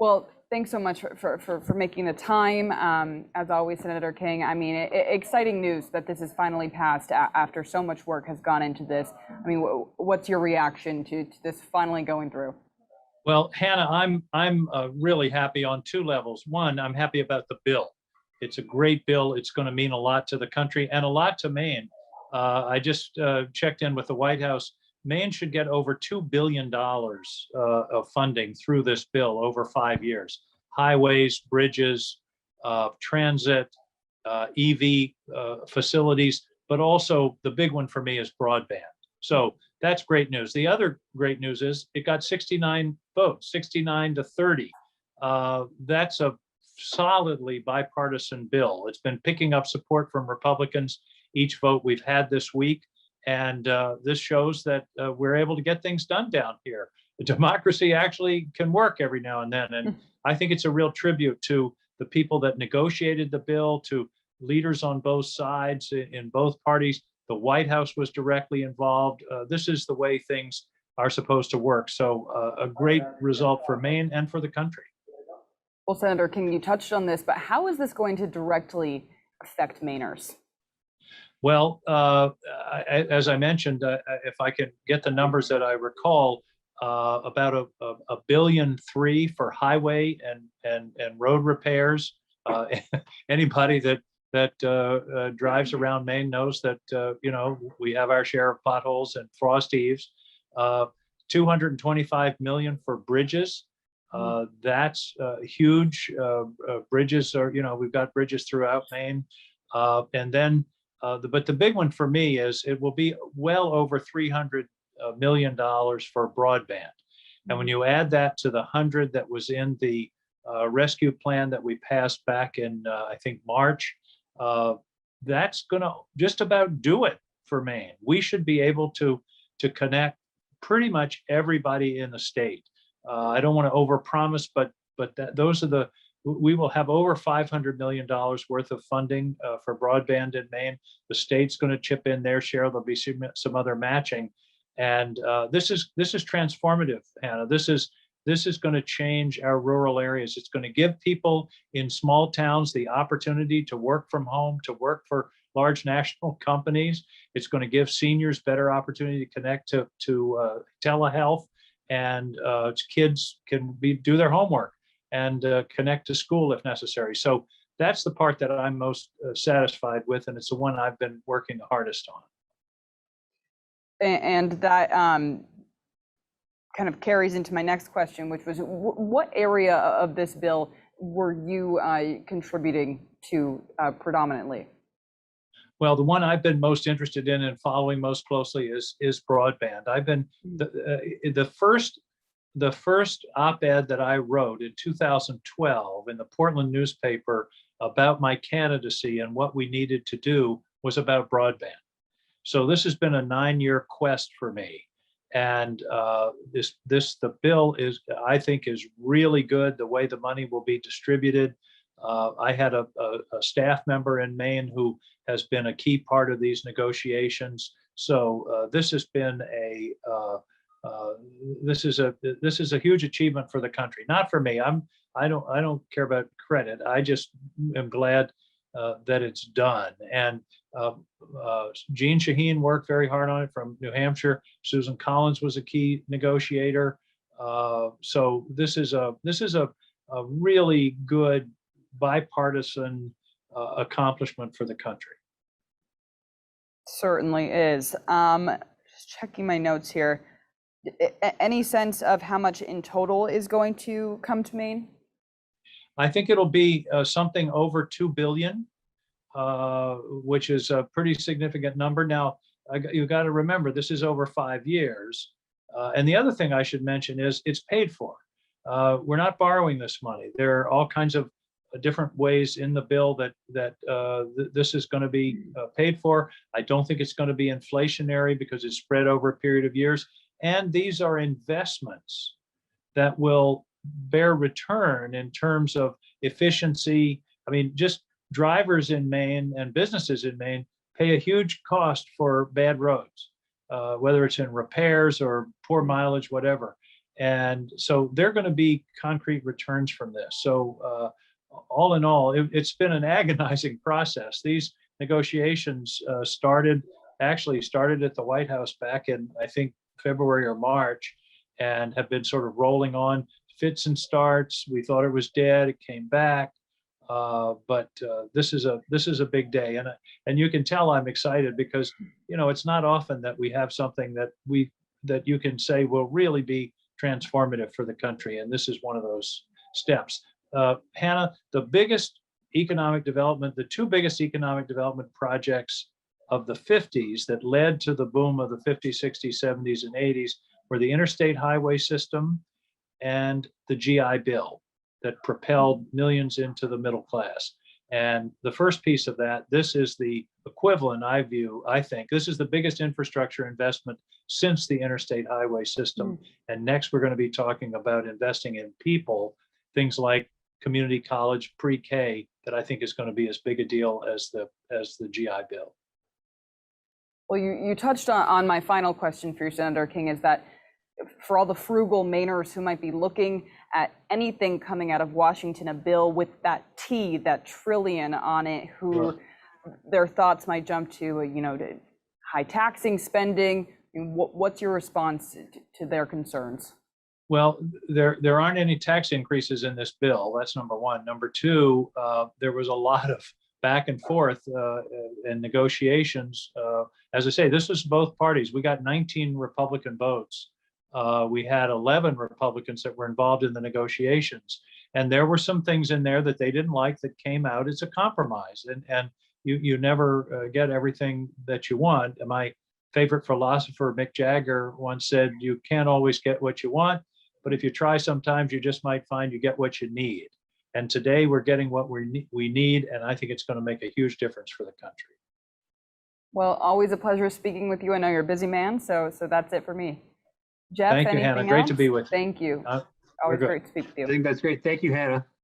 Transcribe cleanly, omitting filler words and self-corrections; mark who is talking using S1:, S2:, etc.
S1: Well, thanks so much for making the time. As always, Senator King, I mean, exciting news that this is finally passed after so much work has gone into this. I mean, what's your reaction to this finally going through?
S2: Well, Hannah, I'm really happy on two levels. One, I'm happy about the bill. It's a great bill. It's going to mean a lot to the country and a lot to Maine. I just checked in with the White House. Maine should get over $2 billion of funding through this bill over 5 years. Highways, bridges, transit, EV facilities, but also the big one for me is broadband. So that's great news. The other great news is it got 69 votes, 69 to 30. That's a solidly bipartisan bill. It's been picking up support from Republicans each vote we've had this week. And this shows that we're able to get things done down here. Democracy actually can work every now and then. And I think it's a real tribute to the people that negotiated the bill, to leaders on both sides in both parties. The White House was directly involved. This is the way things are supposed to work. So a great result for Maine and for the country.
S1: Well, Senator King, you touched on this, but how is this going to directly affect Mainers?
S2: Well, as I mentioned, if I can get the numbers that I recall, about a billion three for highway and road repairs. Anybody that drives around Maine knows that we have our share of potholes and frost heaves. 225 million for bridges. That's huge. Bridges are, we've got bridges throughout Maine, and then. But the big one for me is it will be well over $300 million for broadband. And when you add that to the 100 that was in the rescue plan that we passed back in, I think, March, that's going to just about do it for Maine. We should be able to connect pretty much everybody in the state. I don't want to overpromise, but those are we will have over $500 million worth of funding for broadband in Maine. The state's going to chip in their share. There'll be some other matching, and this is transformative, Hannah. This is going to change our rural areas. It's going to give people in small towns the opportunity to work from home, to work for large national companies. It's going to give seniors better opportunity to connect to telehealth, and kids can do their homework and connect to school if necessary. So that's the part that I'm most satisfied with, and it's the one I've been working the hardest on.
S1: And that kind of carries into my next question, which was what area of this bill were you contributing to predominantly?
S2: Well, the one I've been most interested in and following most closely is broadband. I've been the first op-ed that I wrote in 2012 in the Portland newspaper about my candidacy and what we needed to do was about broadband. So this has been a 9-year quest for me. And the bill I think is really good, the way the money will be distributed. I had a staff member in Maine who has been a key part of these negotiations. So this has been this is a huge achievement for the country, not for me. I don't care about credit. I just am glad that it's done. And Jean Shaheen worked very hard on it from New Hampshire. Susan Collins was a key negotiator. So this is a really good bipartisan accomplishment for the country.
S1: Certainly is. Just checking my notes here. Any sense of how much in total is going to come to Maine?
S2: I think it'll be something over 2 billion, which is a pretty significant number. Now, you got to remember, this is over 5 years. And the other thing I should mention is it's paid for. We're not borrowing this money. There are all kinds of different ways in the bill that this is going to be paid for. I don't think it's going to be inflationary because it's spread over a period of years. And these are investments that will bear return in terms of efficiency. I mean, just drivers in Maine and businesses in Maine pay a huge cost for bad roads, whether it's in repairs or poor mileage, whatever. And so there are going to be concrete returns from this. So all in all, it's been an agonizing process. These negotiations actually started at the White House back in, I think, February or March, and have been sort of rolling on, fits and starts. We thought it was dead. It came back. But this is a big day, and you can tell I'm excited because it's not often that we have something that you can say will really be transformative for the country, and this is one of those steps. Hannah, the two biggest economic development projects of the 50s that led to the boom of the 50s, 60s, 70s, and 80s were the interstate highway system and the GI Bill that propelled millions into the middle class. And the first piece of that, this is the equivalent, I think, this is the biggest infrastructure investment since the interstate highway system. And next, we're going to be talking about investing in people, things like community college, pre-K, that I think is going to be as big a deal as the GI Bill.
S1: Well, you touched on my final question for you, Senator King, is that for all the frugal Mainers who might be looking at anything coming out of Washington, a bill with that T, that trillion on it, who their thoughts might jump to, to high taxing spending. What's your response to their concerns? Well,
S2: there aren't any tax increases in this bill. That's number one. Number two, there was a lot of back and forth and negotiations. As I say, this was both parties. We got 19 Republican votes. We had 11 Republicans that were involved in the negotiations. And there were some things in there that they didn't like that came out as a compromise. And you never get everything that you want. My favorite philosopher, Mick Jagger, once said, you can't always get what you want, but if you try sometimes, you just might find you get what you need. And today we're getting what we need, and I think it's going to make a huge difference for the country.
S1: Well, always a pleasure speaking with you. I know you're a busy man, so that's it for me. Jeff,
S2: thank you, Hannah. Great to be with you.
S1: Thank you. Always great to speak with you.
S3: I think that's great. Thank you, Hannah.